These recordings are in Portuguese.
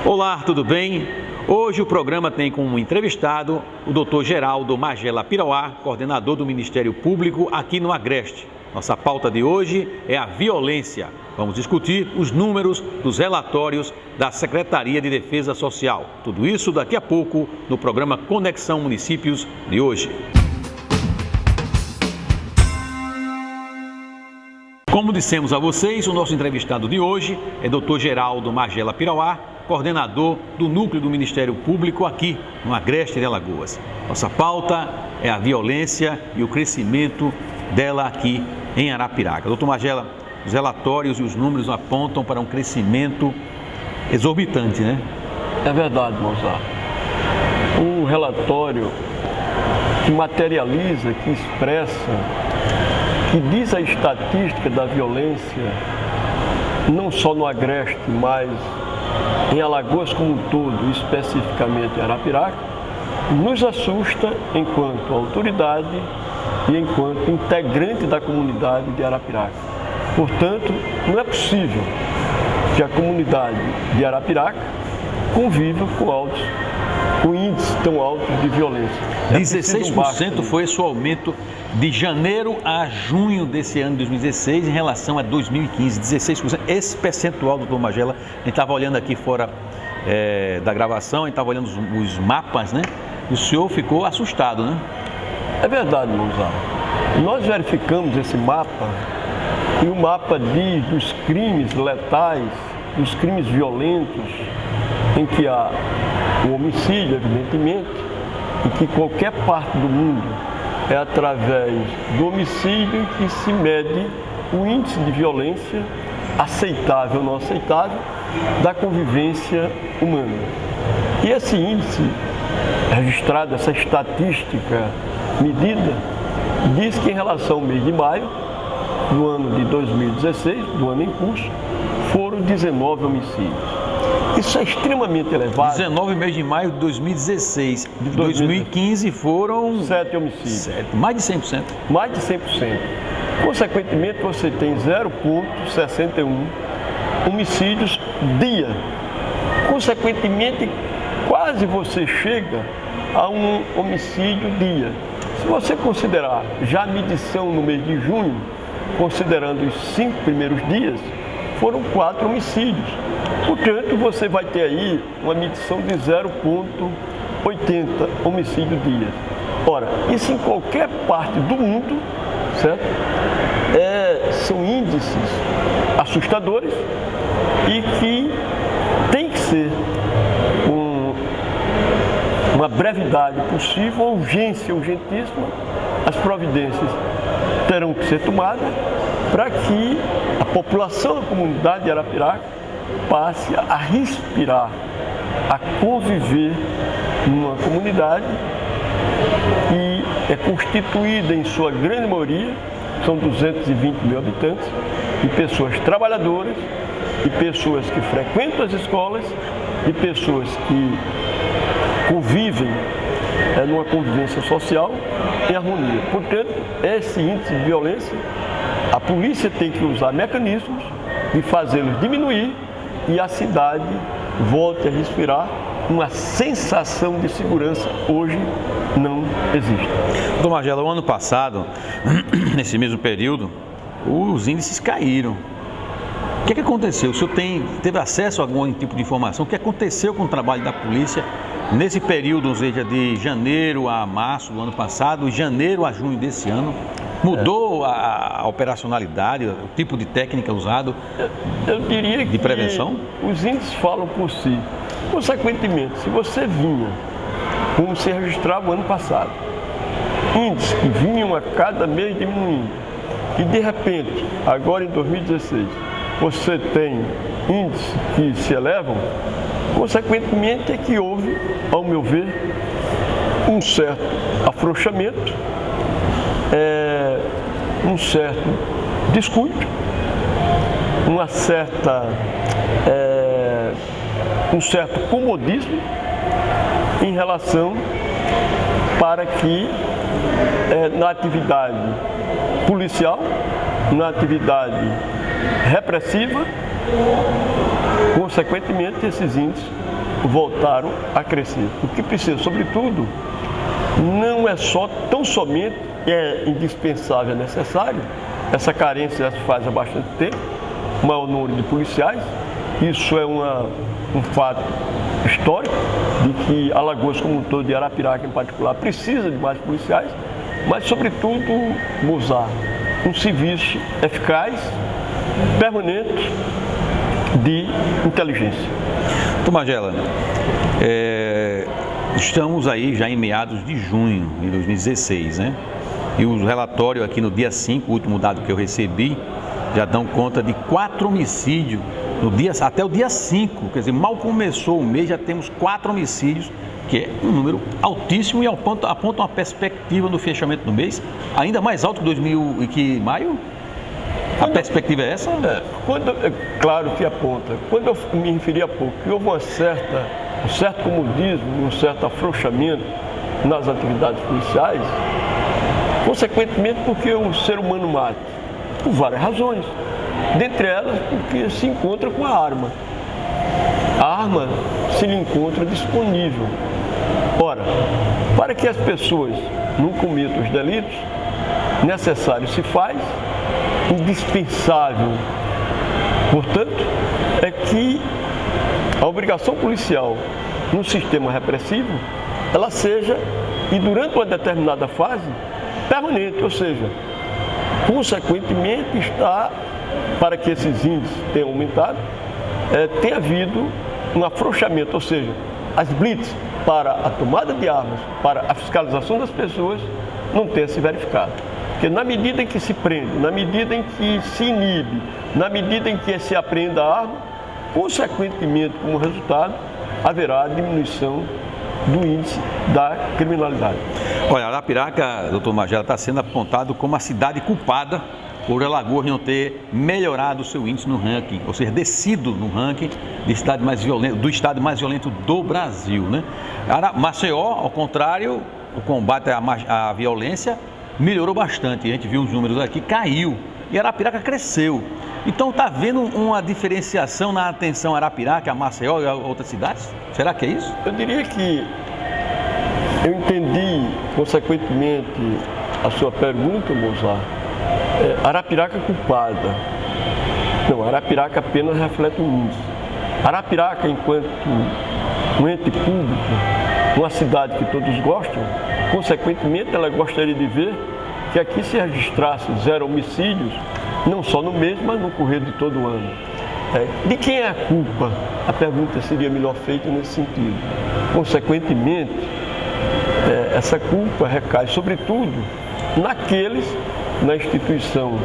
Olá, tudo bem? Hoje o programa tem como entrevistado o Dr. Geraldo Magela Pirauá, coordenador do Ministério Público aqui no Agreste. Nossa pauta de hoje é a violência. Vamos discutir os números dos relatórios da Secretaria de Defesa Social. Tudo isso daqui a pouco no programa Conexão Municípios de hoje. Como dissemos a vocês, o nosso entrevistado de hoje é Dr. Geraldo Magela Pirauá, coordenador do Núcleo do Ministério Público aqui no Agreste de Alagoas. Nossa pauta é a violência e o crescimento dela aqui em Arapiraca. Doutor Magela, os relatórios e os números apontam para um crescimento exorbitante, né? É verdade, Mozart. Um relatório que materializa, que expressa, que diz a estatística da violência, não só no Agreste, mas em Alagoas como um todo, especificamente em Arapiraca, nos assusta enquanto autoridade e enquanto integrante da comunidade de Arapiraca. Portanto, não é possível que a comunidade de Arapiraca conviva com índices tão altos de violência. 16% foi esse o aumento de janeiro a junho desse ano de 2016 em relação a 2015, 16%. Esse percentual, doutor Magela, a gente estava olhando aqui fora da gravação, a gente estava olhando os mapas, né? E o senhor ficou assustado, né? É verdade, Mozart. Nós verificamos esse mapa e o mapa diz dos crimes letais, dos crimes violentos, em que há o homicídio, evidentemente, e que qualquer parte do mundo é através do homicídio que se mede o índice de violência aceitável ou não aceitável da convivência humana. E esse índice registrado, essa estatística medida, diz que em relação ao mês de maio do ano de 2016, do ano em curso, foram 19 homicídios. Isso é extremamente elevado. 19 mês de maio de 2016. De 2015 foram 7 homicídios. Mais de 100%. Mais de 100%. Consequentemente, você tem 0,61 homicídios dia. Consequentemente, quase você chega a um homicídio dia. Se você considerar já a medição no mês de junho, considerando os 5 primeiros dias, foram 4 homicídios. Portanto, você vai ter aí uma medição de 0,80 homicídio dia. Ora, isso em qualquer parte do mundo, certo? São índices assustadores e que tem que ser uma brevidade possível, urgência urgentíssima, as providências terão que ser tomadas para que a população, a comunidade de Arapiraca passe a respirar, a conviver numa comunidade que é constituída em sua grande maioria, são 220 mil habitantes, de pessoas trabalhadoras, de pessoas que frequentam as escolas, de pessoas que convivem numa convivência social em harmonia. Portanto, esse índice de violência, a polícia tem que usar mecanismos de fazê-los diminuir e a cidade volte a respirar uma sensação de segurança. Hoje não existe. Doutor Magela, o ano passado, nesse mesmo período, os índices caíram. O que aconteceu? O senhor teve acesso a algum tipo de informação? O que aconteceu com o trabalho da polícia nesse período, ou seja, de janeiro a março do ano passado, janeiro a junho desse ano? Mudou a operacionalidade, o tipo de técnica usado eu diria de prevenção? Que os índices falam por si. Consequentemente, se você vinha, como se registrava o ano passado, índices que vinham a cada mês diminuindo, e de repente, agora em 2016, você tem índices que se elevam, consequentemente é que houve, ao meu ver, um certo afrouxamento, um certo descuido, um certo comodismo em relação para que na atividade policial, na atividade repressiva, consequentemente esses índices voltaram a crescer. O que precisa, sobretudo, não é só, tão somente, é indispensável, é necessário, essa carência já se faz há bastante tempo, o maior número de policiais, isso é um fato histórico, de que Alagoas como um todo, e Arapiraca em particular, precisa de mais policiais, mas sobretudo, usar um serviço eficaz, permanente, de inteligência. Magela, estamos aí já em meados de junho de 2016, né? E o relatório aqui no dia 5, o último dado que eu recebi, já dão conta de 4 homicídios até o dia 5. Quer dizer, mal começou o mês, já temos 4 homicídios, que é um número altíssimo e aponta uma perspectiva no fechamento do mês ainda mais alto que maio. A perspectiva é essa? Claro que aponta. Quando eu me referi há pouco que houve um certo comodismo, um certo afrouxamento nas atividades policiais, consequentemente porque o ser humano mata, por várias razões. Dentre elas, porque se encontra com a arma. A arma se lhe encontra disponível. Ora, para que as pessoas não cometam os delitos, necessário se faz, indispensável, portanto, é que a obrigação policial no sistema repressivo, ela seja, e durante uma determinada fase, permanente, ou seja, consequentemente está, para que esses índices tenham aumentado, tem havido um afrouxamento, ou seja, as blitz para a tomada de armas, para a fiscalização das pessoas, não tenha se verificado. Porque na medida em que se prende, na medida em que se inibe, na medida em que se apreenda a arma, consequentemente, como resultado, haverá diminuição do índice da criminalidade. Olha, Arapiraca, doutor Magela, está sendo apontado como a cidade culpada por Alagoas não ter melhorado o seu índice no ranking, ou seja, descido no ranking do estado mais violento do Brasil, né? Maceió, ao contrário, o combate à violência melhorou bastante. A gente viu os números aqui, caiu. E Arapiraca cresceu. Então está havendo uma diferenciação na atenção a Arapiraca, a Maceió e a outras cidades? Será que é isso? Eu diria que eu entendi, consequentemente, a sua pergunta, Mozart. Arapiraca culpada. Não, Arapiraca apenas reflete um índice. Arapiraca, enquanto um ente público, uma cidade que todos gostam, consequentemente, ela gostaria de ver que aqui se registrasse 0 homicídios, não só no mês, mas no correr de todo o ano. De quem é a culpa? A pergunta seria melhor feita nesse sentido. Consequentemente, essa culpa recai, sobretudo, naqueles, na instituição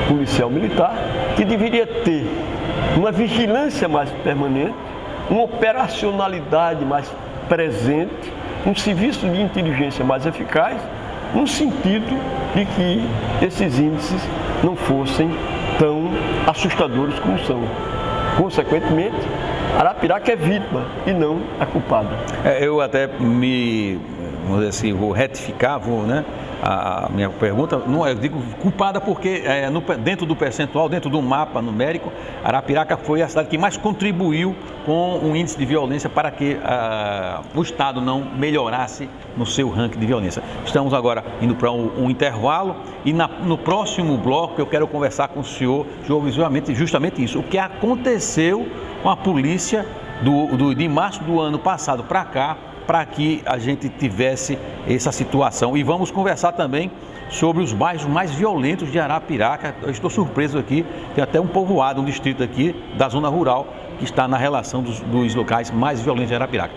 policial militar, que deveria ter uma vigilância mais permanente, uma operacionalidade mais presente, um serviço de inteligência mais eficaz, no sentido de que esses índices não fossem tão assustadores como são. Consequentemente, Arapiraca é vítima e não a culpada. Eu até vamos dizer assim, vou retificar, a minha pergunta, não, eu digo culpada porque dentro do percentual, dentro do mapa numérico, Arapiraca foi a cidade que mais contribuiu com um índice de violência para que o Estado não melhorasse no seu ranking de violência. Estamos agora indo para um intervalo e no próximo bloco eu quero conversar com o senhor justamente isso, o que aconteceu com a polícia de março do ano passado para cá, para que a gente tivesse essa situação. E vamos conversar também sobre os bairros mais violentos de Arapiraca. Eu estou surpreso aqui, tem até um povoado, um distrito aqui da zona rural que está na relação dos locais mais violentos de Arapiraca.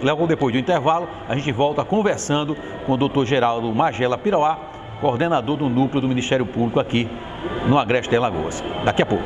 Logo depois do intervalo, a gente volta conversando com o doutor Geraldo Magela Pirauá, coordenador do núcleo do Ministério Público aqui no Agreste de Alagoas. Daqui a pouco.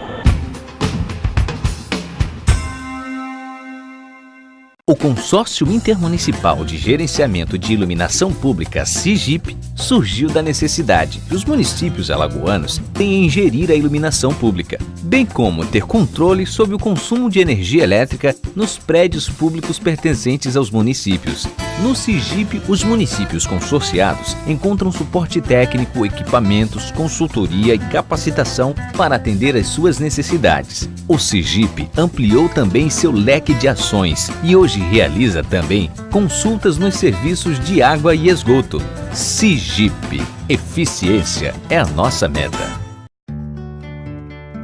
O Consórcio Intermunicipal de Gerenciamento de Iluminação Pública, SIGIP, surgiu da necessidade que os municípios alagoanos têm em gerir a iluminação pública, bem como ter controle sobre o consumo de energia elétrica nos prédios públicos pertencentes aos municípios. No SIGIP, os municípios consorciados encontram suporte técnico, equipamentos, consultoria e capacitação para atender às suas necessidades. O SIGIP ampliou também seu leque de ações e hoje realiza também consultas nos serviços de água e esgoto. SIGIP. Eficiência é a nossa meta.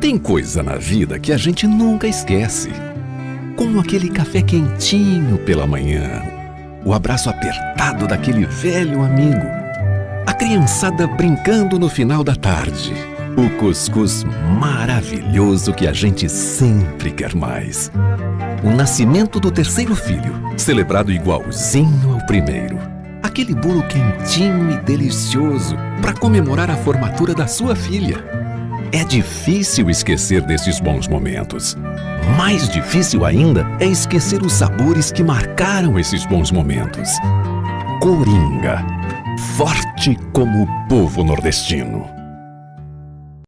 Tem coisa na vida que a gente nunca esquece. Como aquele café quentinho pela manhã, o abraço apertado daquele velho amigo, a criançada brincando no final da tarde, o cuscuz maravilhoso que a gente sempre quer mais. O nascimento do terceiro filho, celebrado igualzinho ao primeiro. Aquele bolo quentinho e delicioso para comemorar a formatura da sua filha. É difícil esquecer desses bons momentos. Mais difícil ainda é esquecer os sabores que marcaram esses bons momentos. Coringa, forte como o povo nordestino.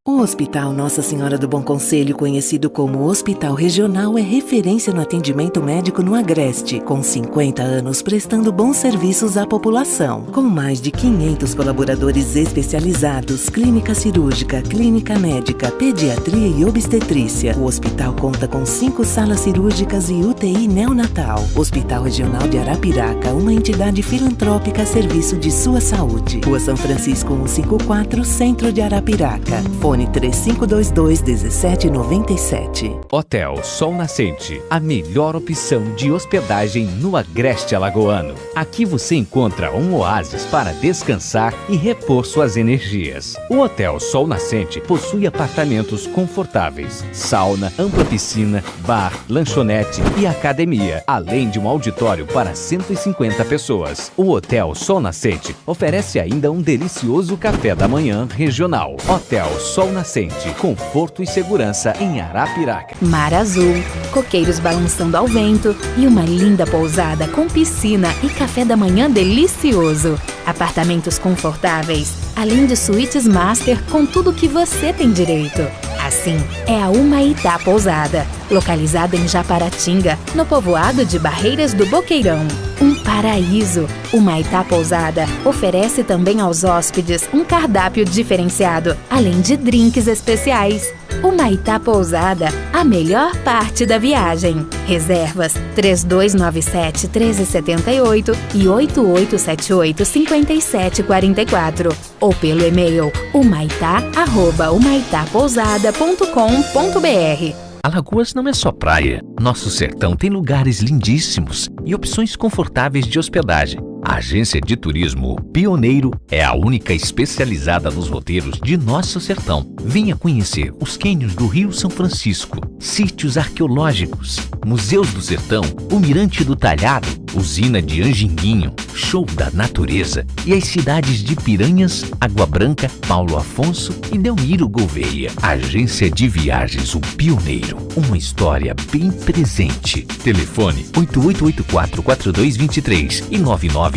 O Hospital Nossa Senhora do Bom Conselho, conhecido como Hospital Regional, é referência no atendimento médico no Agreste, com 50 anos prestando bons serviços à população. Com mais de 500 colaboradores especializados, clínica cirúrgica, clínica médica, pediatria e obstetrícia. O hospital conta com 5 salas cirúrgicas e UTI neonatal. Hospital Regional de Arapiraca, uma entidade filantrópica a serviço de sua saúde. Rua São Francisco 154, Centro de Arapiraca. Fone 3522-1797. Hotel Sol Nascente, a melhor opção de hospedagem no Agreste Alagoano. Aqui você encontra um oásis para descansar e repor suas energias. O Hotel Sol Nascente possui apartamentos confortáveis, sauna, ampla piscina, bar, lanchonete e academia, além de um auditório para 150 pessoas. O Hotel Sol Nascente oferece ainda um delicioso café da manhã regional. Hotel Sol Nascente, conforto e segurança em Arapiraca. Mar azul, coqueiros balançando ao vento e uma linda pousada com piscina e café da manhã delicioso. Apartamentos confortáveis, além de suítes master com tudo que você tem direito. Assim é a Humaitá Pousada, localizada em Japaratinga, no povoado de Barreiras do Boqueirão. Um paraíso! Humaitá Pousada oferece também aos hóspedes um cardápio diferenciado, além de drinks especiais. Humaitá Pousada, a melhor parte da viagem. Reservas 3297-1378 e 8878-5744 ou pelo e-mail humaitá@humaitapousada.com.br. Alagoas não é só praia. Nosso sertão tem lugares lindíssimos e opções confortáveis de hospedagem. A agência de turismo Pioneiro é a única especializada nos roteiros de nosso sertão. Venha conhecer os cânions do Rio São Francisco, sítios arqueológicos, museus do sertão, o Mirante do Talhado, usina de Anjinguinho, show da natureza e as cidades de Piranhas, Água Branca, Paulo Afonso e Delmiro Gouveia. Agência de Viagens O Pioneiro, uma história bem presente. Telefone 8884-4223 e 9919-6060.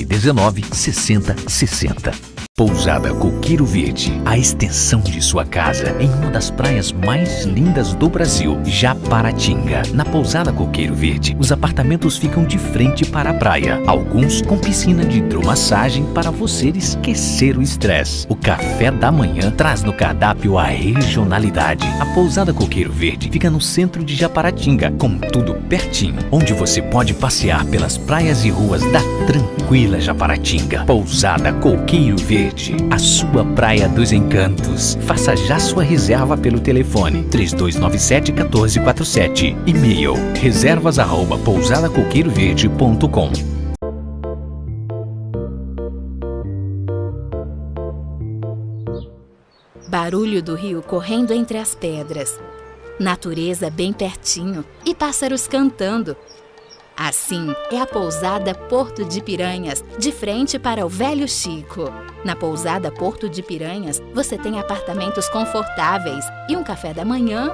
Pousada Coqueiro Verde, a extensão de sua casa em uma das praias mais lindas do Brasil, Japaratinga. Na Pousada Coqueiro Verde, os apartamentos ficam de frente para a praia, alguns com piscina de hidromassagem para você esquecer o estresse. O café da manhã traz no cardápio a regionalidade. A Pousada Coqueiro Verde fica no centro de Japaratinga, com tudo pertinho, onde você pode passear pelas praias e ruas da tranquila Japaratinga. Pousada Coqueiro Verde, a sua praia dos encantos. Faça já sua reserva pelo telefone 3297-1447. E-mail reservas@pousadacoqueiroverde.com. Barulho do rio correndo entre as pedras. Natureza bem pertinho e pássaros cantando. Assim é a Pousada Porto de Piranhas, de frente para o Velho Chico. Na Pousada Porto de Piranhas, você tem apartamentos confortáveis e um café da manhã,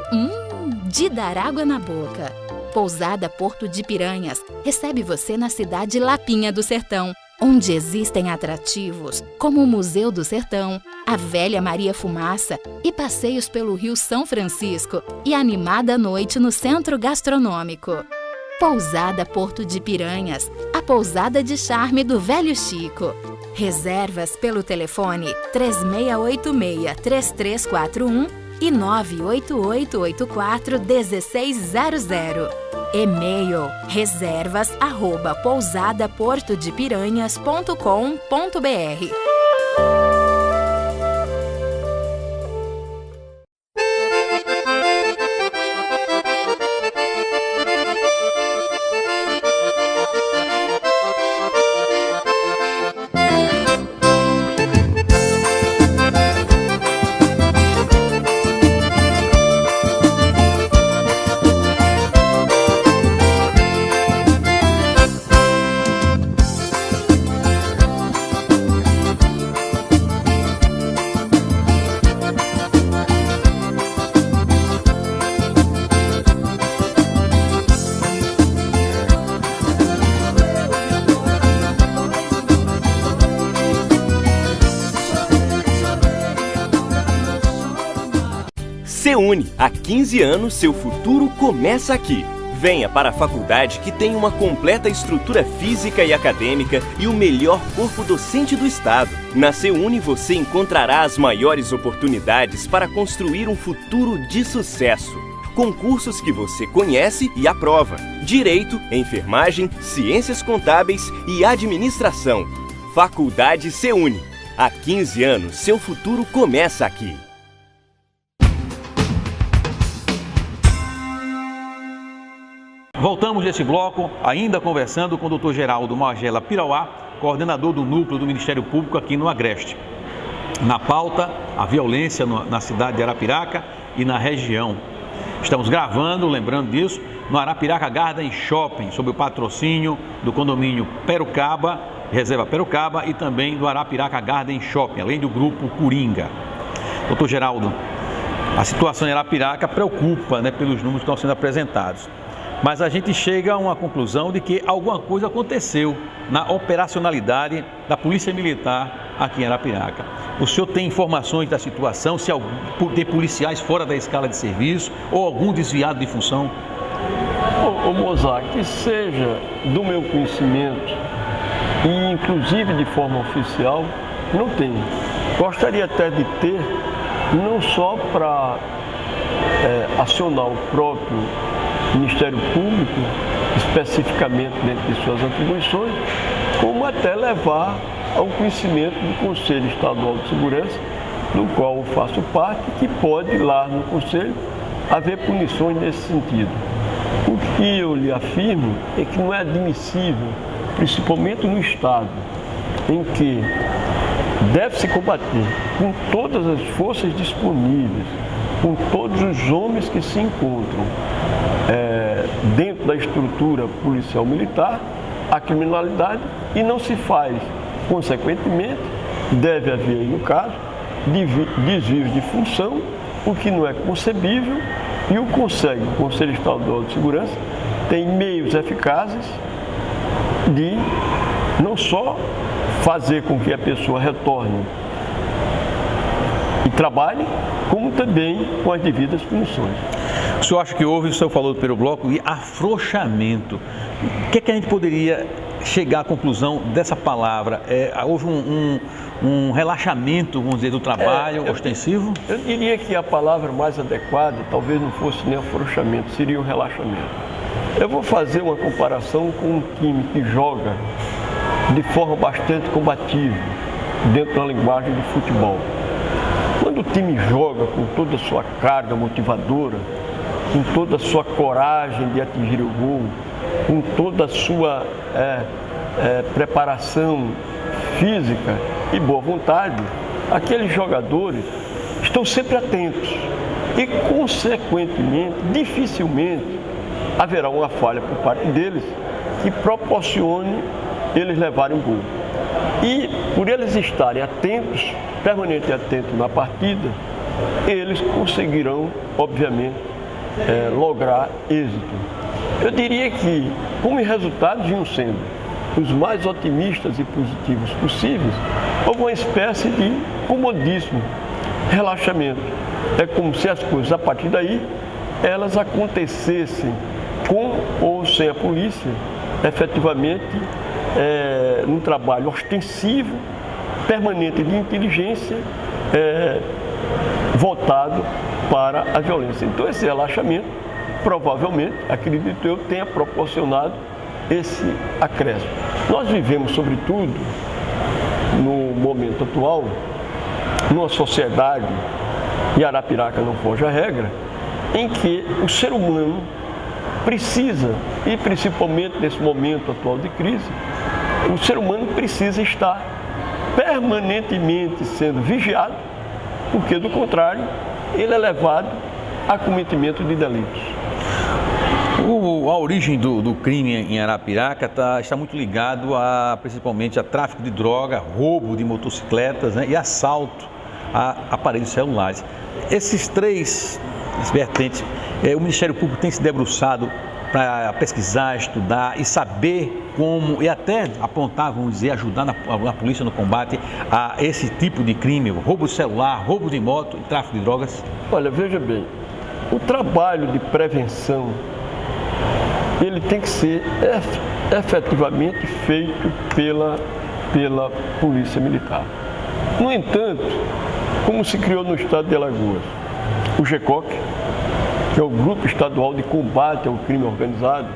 de dar água na boca. Pousada Porto de Piranhas recebe você na cidade Lapinha do Sertão, onde existem atrativos como o Museu do Sertão, a Velha Maria Fumaça e passeios pelo Rio São Francisco e animada noite no Centro Gastronômico. Pousada Porto de Piranhas, a pousada de charme do Velho Chico. Reservas pelo telefone 3686-3341 e 98884-1600. E-mail reservas@pousadaportodepiranhas.com.br. Seuni, há 15 anos seu futuro começa aqui. Venha para a faculdade que tem uma completa estrutura física e acadêmica e o melhor corpo docente do estado. Na Seuni você encontrará as maiores oportunidades para construir um futuro de sucesso. Com cursos que você conhece e aprova: Direito, Enfermagem, Ciências Contábeis e Administração. Faculdade Seuni. Há 15 anos seu futuro começa aqui. Voltamos nesse bloco, ainda conversando com o Dr. Geraldo Magela Pirauá, coordenador do Núcleo do Ministério Público aqui no Agreste. Na pauta, a violência na cidade de Arapiraca e na região. Estamos gravando, lembrando disso, no Arapiraca Garden Shopping, sob o patrocínio do condomínio Perucaba, Reserva Perucaba, e também do Arapiraca Garden Shopping, além do grupo Coringa. Dr. Geraldo, a situação em Arapiraca preocupa, pelos números que estão sendo apresentados. Mas a gente chega a uma conclusão de que alguma coisa aconteceu na operacionalidade da Polícia Militar aqui em Arapiraca. O senhor tem informações da situação, se tem policiais fora da escala de serviço ou algum desviado de função? Ô Mozart, que seja do meu conhecimento e inclusive de forma oficial, não tem. Gostaria até de ter, não só para acionar o próprio Ministério Público, especificamente dentro de suas atribuições, como até levar ao conhecimento do Conselho Estadual de Segurança, do qual eu faço parte, que pode lá no Conselho haver punições nesse sentido. O que eu lhe afirmo é que não é admissível, principalmente no Estado, em que deve-se combater com todas as forças disponíveis, com todos os homens que se encontram dentro da estrutura policial militar, a criminalidade, e não se faz. Consequentemente, deve haver aí, no caso, desvios de função, o que não é concebível, e o Conselho Estadual de Segurança tem meios eficazes de não só fazer com que a pessoa retorne e trabalhe, como também com as devidas punições. O senhor acha que houve, o senhor falou do primeiro bloco, e afrouxamento? O que é que a gente poderia chegar à conclusão dessa palavra? Houve um relaxamento, vamos dizer, do trabalho ostensivo? Eu diria que a palavra mais adequada talvez não fosse nem afrouxamento, seria um relaxamento. Eu vou fazer uma comparação com um time que joga de forma bastante combativa, dentro da linguagem de futebol. Quando o time joga com toda a sua carga motivadora, com toda a sua coragem de atingir o gol, com toda a sua preparação física e boa vontade, aqueles jogadores estão sempre atentos e, consequentemente, dificilmente haverá uma falha por parte deles que proporcione eles levarem um gol. E por eles estarem atentos, permanentemente atentos na partida, eles conseguirão, obviamente, lograr êxito. Eu diria que, como resultados iam sendo os mais otimistas e positivos possíveis, houve uma espécie de comodismo, relaxamento. É como se as coisas, a partir daí, elas acontecessem com ou sem a polícia, efetivamente, num trabalho ostensivo, permanente de inteligência, voltado para a violência. Então, esse relaxamento, provavelmente, acredito eu, tenha proporcionado esse acréscimo. Nós vivemos, sobretudo, no momento atual, numa sociedade, e Arapiraca não foge a regra, em que o ser humano precisa, e principalmente nesse momento atual de crise, o ser humano precisa estar permanentemente sendo vigiado, porque, do contrário, ele é levado a cometimento de delitos. A origem do crime em Arapiraca está muito ligado principalmente a tráfico de droga, roubo de motocicletas, né, e assalto a aparelhos celulares. Esses três vertentes, o Ministério Público tem se debruçado para pesquisar, estudar e saber como, e até apontar, vamos dizer, ajudar a polícia no combate a esse tipo de crime, roubo de celular, roubo de moto e tráfico de drogas? Olha, veja bem, o trabalho de prevenção, ele tem que ser efetivamente feito pela Polícia Militar. No entanto, como se criou no estado de Alagoas, o GECOC, que é o Grupo Estadual de Combate ao Crime Organizado,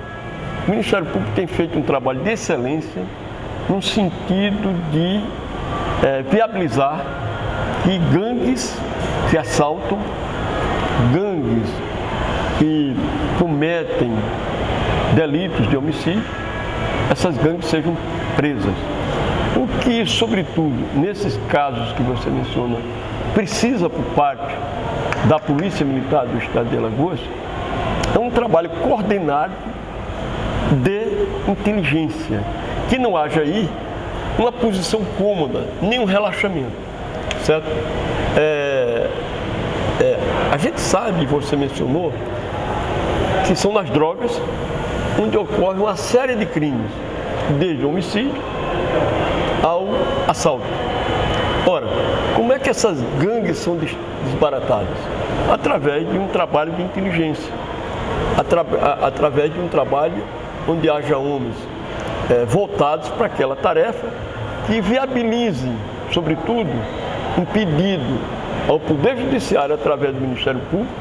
o Ministério Público tem feito um trabalho de excelência no sentido de viabilizar que gangues que assaltam, gangues que cometem delitos de homicídio, essas gangues sejam presas. O que, sobretudo, nesses casos que você menciona, precisa por parte da Polícia Militar do Estado de Alagoas, é um trabalho coordenado de inteligência, que não haja aí uma posição cômoda, nem um relaxamento, certo? A gente sabe, você mencionou, que são nas drogas onde ocorre uma série de crimes, desde o homicídio ao assalto. Ora, como é que essas gangues são desbaratadas? Através de um trabalho de inteligência, através de um trabalho onde haja homens voltados para aquela tarefa que viabilize, sobretudo, um pedido ao Poder Judiciário através do Ministério Público,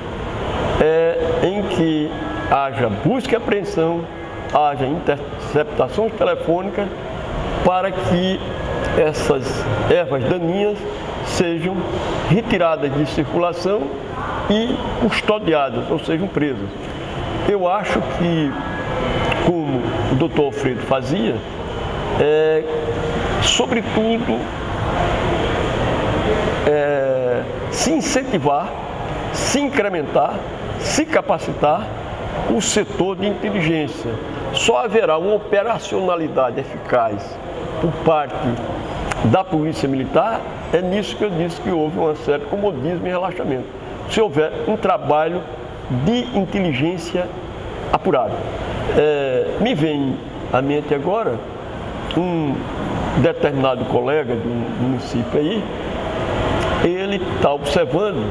em que haja busca e apreensão, haja interceptações telefônicas para que essas ervas daninhas sejam retiradas de circulação e custodiadas, ou sejam presas. Eu acho que, como o doutor Alfredo fazia, sobretudo, se incentivar, se incrementar, se capacitar o setor de inteligência. Só haverá uma operacionalidade eficaz por parte da Polícia Militar, é nisso que eu disse que houve um certo comodismo e relaxamento. Se houver um trabalho de inteligência apurado. Me vem à mente agora um determinado colega do município aí, ele está observando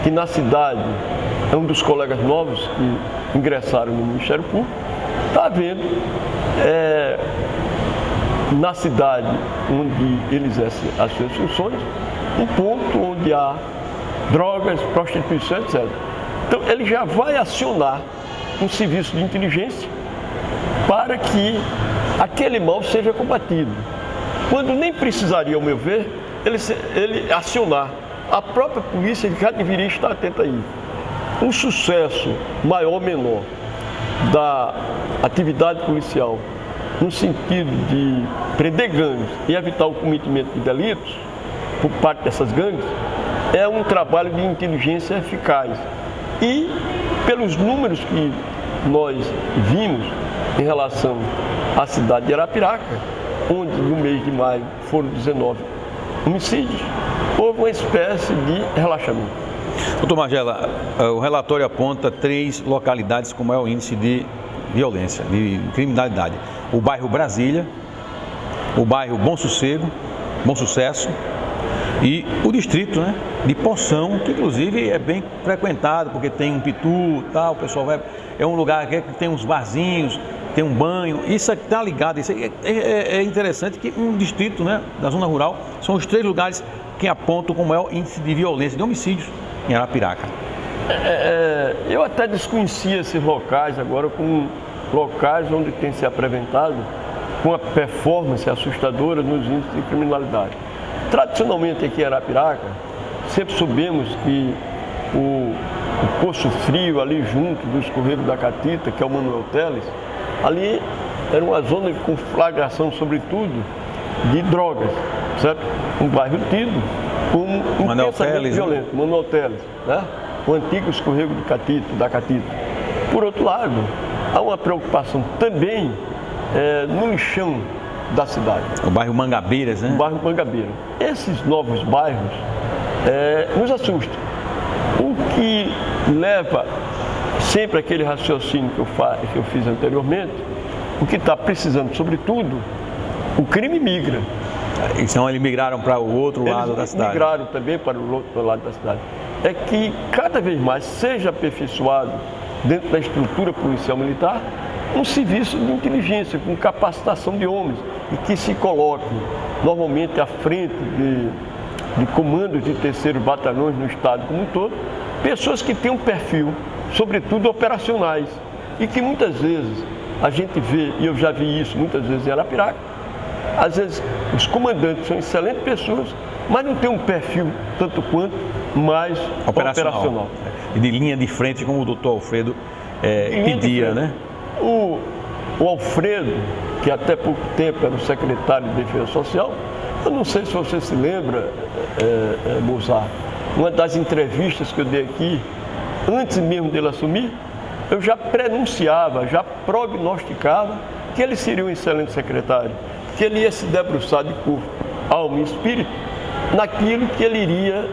que na cidade, é um dos colegas novos que ingressaram no Ministério Público, está vendo na cidade onde ele exerce as suas funções, um ponto onde há drogas, prostituição, etc. Então, ele já vai acionar um serviço de inteligência para que aquele mal seja combatido. Quando nem precisaria, ao meu ver, ele acionar a própria polícia, que já deveria estar atenta aí. Um sucesso maior ou menor da atividade policial no sentido de prender gangues e evitar o cometimento de delitos por parte dessas gangues é um trabalho de inteligência eficaz. E pelos números que nós vimos em relação à cidade de Arapiraca, onde no mês de maio foram 19 homicídios, houve uma espécie de relaxamento. Doutor Magela, o relatório aponta 3 localidades com maior índice de violência, de criminalidade. O bairro Brasília, o bairro Bom Sucesso E o distrito, né, de Poção, que inclusive é bem frequentado, porque tem um pitu, tal, o pessoal vai... É um lugar que tem uns barzinhos, tem um banho, isso está ligado, isso é interessante que um distrito, né, da zona rural, são os 3 lugares que apontam como é o índice de violência, de homicídios em Arapiraca. Eu até desconhecia esses locais agora como locais onde tem se apresentado com a performance assustadora nos índices de criminalidade. Tradicionalmente aqui em Arapiraca, sempre soubemos que o Poço Frio, ali junto do escorrego da Catita, que é o Manuel Teles, ali era uma zona de conflagração, sobretudo, de drogas, certo? Um bairro tido como intensamente violento, né? Manuel Teles, né? O antigo escorrego da Catita. Por outro lado, há uma preocupação também no lixão da cidade. O bairro Mangabeiras, né? O bairro Mangabeira. Esses novos bairros nos assustam. O que leva sempre aquele raciocínio que eu fiz anteriormente, o que está precisando, sobretudo, o crime migra. Então eles migraram para o outro lado da cidade. Migraram também para o outro lado da cidade. É que cada vez mais seja aperfeiçoado dentro da estrutura policial militar um serviço de inteligência, com capacitação de homens, e que se coloque normalmente à frente de comandos de terceiros batalhões no estado como um todo, pessoas que têm um perfil, sobretudo operacionais, e que muitas vezes a gente vê, e eu já vi isso muitas vezes em Arapiraca, às vezes os comandantes são excelentes pessoas, mas não têm um perfil tanto quanto mais operacional. E de linha de frente, como o doutor Alfredo pedia, né? O Alfredo, que até pouco tempo era o secretário de Defesa Social, eu não sei se você se lembra, Mozart, uma das entrevistas que eu dei aqui, antes mesmo dele assumir, eu já prenunciava, já prognosticava que ele seria um excelente secretário, que ele ia se debruçar de corpo, alma e espírito naquilo que ele iria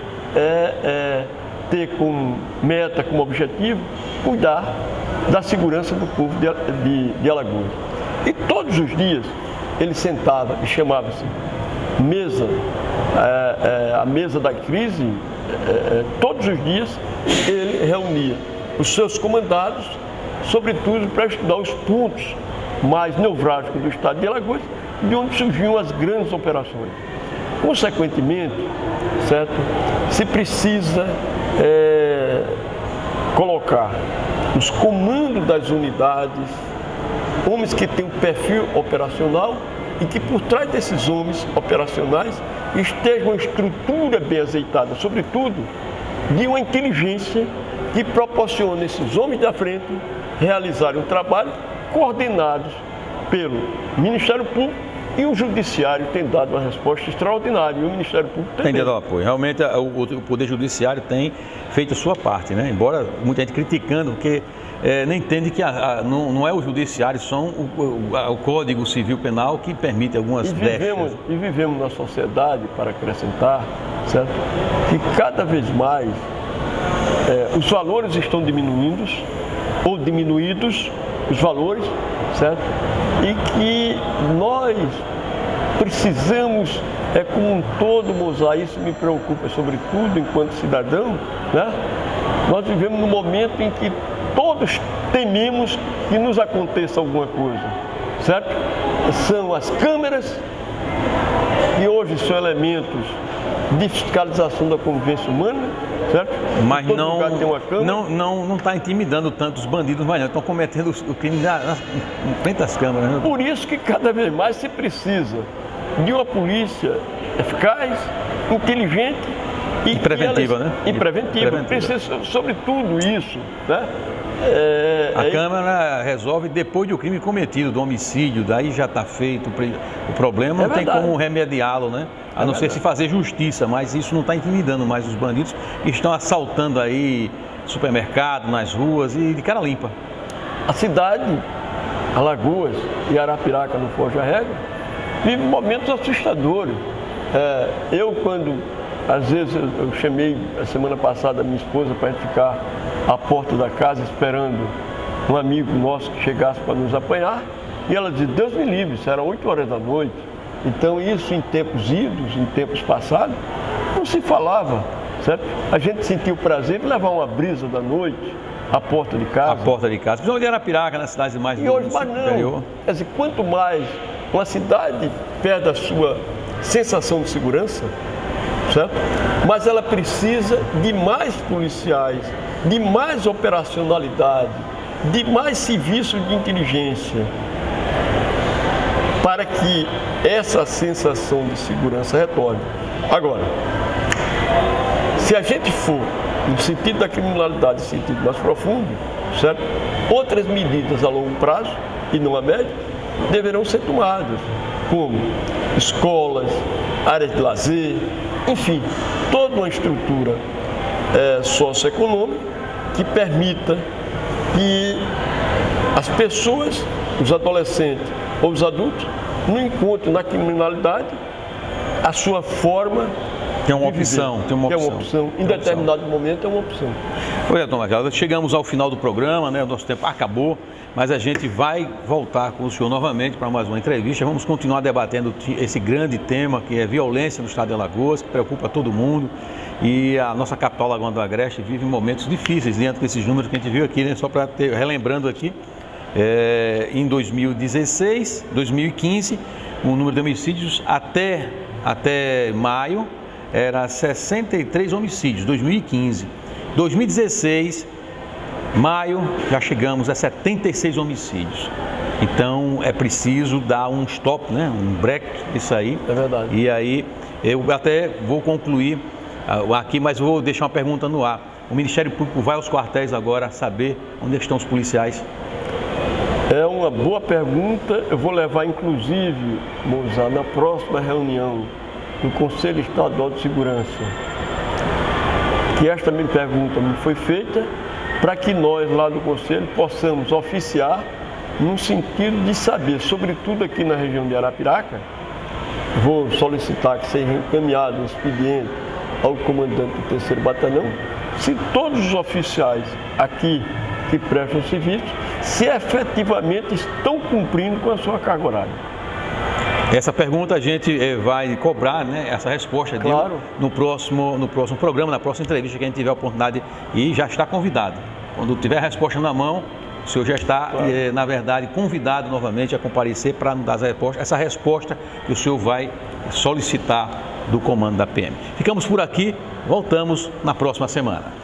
ter como meta, como objetivo, cuidar da segurança do povo de Alagoas. E todos os dias ele sentava e chamava-se mesa, a mesa da crise, todos os dias ele reunia os seus comandados, sobretudo para estudar os pontos mais nevrálgicos do estado de Alagoas, de onde surgiam as grandes operações. Consequentemente, certo? Se precisa colocar os comandos das unidades, homens que têm um perfil operacional e que por trás desses homens operacionais esteja uma estrutura bem azeitada, sobretudo de uma inteligência que proporcione esses homens da frente realizarem um trabalho coordenados pelo Ministério Público, e o Judiciário tem dado uma resposta extraordinária, e o Ministério Público também. Tem dado apoio. Realmente o Poder Judiciário tem feito a sua parte, né? Embora muita gente criticando, porque não entende que não é o Judiciário, são o Código Civil Penal que permite algumas brechas. E vivemos na sociedade, para acrescentar, certo? Que cada vez mais os valores estão diminuindo, ou diminuídos, os valores, certo? E que nós precisamos, como um todo, Mozart, isso me preocupa sobretudo enquanto cidadão, né? Nós vivemos num momento em que todos tememos que nos aconteça alguma coisa, certo? São as câmeras, que hoje são elementos de fiscalização da convivência humana, certo? Mas não está intimidando tanto os bandidos, mas não estão cometendo o crime em frente às câmeras. Né? Por isso que cada vez mais se precisa de uma polícia eficaz, inteligente e preventiva, né? E preventiva. Precisa, sobretudo, isso, né? A Câmara resolve depois do crime cometido, do homicídio, daí já está feito. O problema não tem como remediá-lo, né? A não ser se fazer justiça, mas isso não está intimidando mais os bandidos que estão assaltando aí supermercado, nas ruas e de cara limpa. A cidade, Alagoas e Arapiraca, no Foz do Arrega, vive momentos assustadores. Às vezes eu chamei a semana passada a minha esposa para ficar à porta da casa esperando um amigo nosso que chegasse para nos apanhar, e ela disse: Deus me livre, isso era 8 horas da noite. Então isso em tempos idos, em tempos passados, não se falava, certo? A gente sentia o prazer de levar uma brisa da noite à porta de casa. A porta de casa. Principalmente em Arapiraca, nas cidades mais E hoje, mas não. interior. Quer dizer, quanto mais uma cidade perde a sua sensação de segurança, certo? Mas ela precisa de mais policiais, de mais operacionalidade, de mais serviços de inteligência, para que essa sensação de segurança retorne. Agora, se a gente for no sentido da criminalidade, no sentido mais profundo, certo? Outras medidas a longo prazo e não a médio deverão ser tomadas, como escolas, áreas de lazer, enfim, toda uma estrutura socioeconômica que permita que as pessoas, os adolescentes ou os adultos, não encontrem na criminalidade a sua forma. Tem uma opção, tem uma opção. Em determinado momento é uma opção. Oi, Tom Marcelo, chegamos ao final do programa, né? O nosso tempo acabou, mas a gente vai voltar com o senhor novamente para mais uma entrevista. Vamos continuar debatendo esse grande tema que é violência no estado de Alagoas, que preocupa todo mundo. E a nossa capital, Lagoa do Agreste, vive momentos difíceis dentro desses números que a gente viu aqui, né? Só para relembrando aqui, em 2016, 2015, o número de homicídios até maio era 63 homicídios, 2015. 2016, maio, já chegamos a 76 homicídios. Então, é preciso dar um stop, né? Um break, isso aí. É verdade. E aí, eu até vou concluir aqui, mas vou deixar uma pergunta no ar. O Ministério Público vai aos quartéis agora saber onde estão os policiais? É uma boa pergunta. Eu vou levar, inclusive, Mozart, na próxima reunião do Conselho Estadual de Segurança, que esta minha pergunta me foi feita, para que nós lá do Conselho possamos oficiar no sentido de saber, sobretudo aqui na região de Arapiraca, vou solicitar que seja encaminhado um expediente ao comandante do 3º Batalhão, se todos os oficiais aqui que prestam serviço, se efetivamente estão cumprindo com a sua carga horária. Essa pergunta a gente vai cobrar, né, essa resposta claro, no próximo programa, na próxima entrevista que a gente tiver a oportunidade, e já está convidado. Quando tiver a resposta na mão, o senhor já está, claro, na verdade, convidado novamente a comparecer para nos dar essa resposta que o senhor vai solicitar do comando da PM. Ficamos por aqui, voltamos na próxima semana.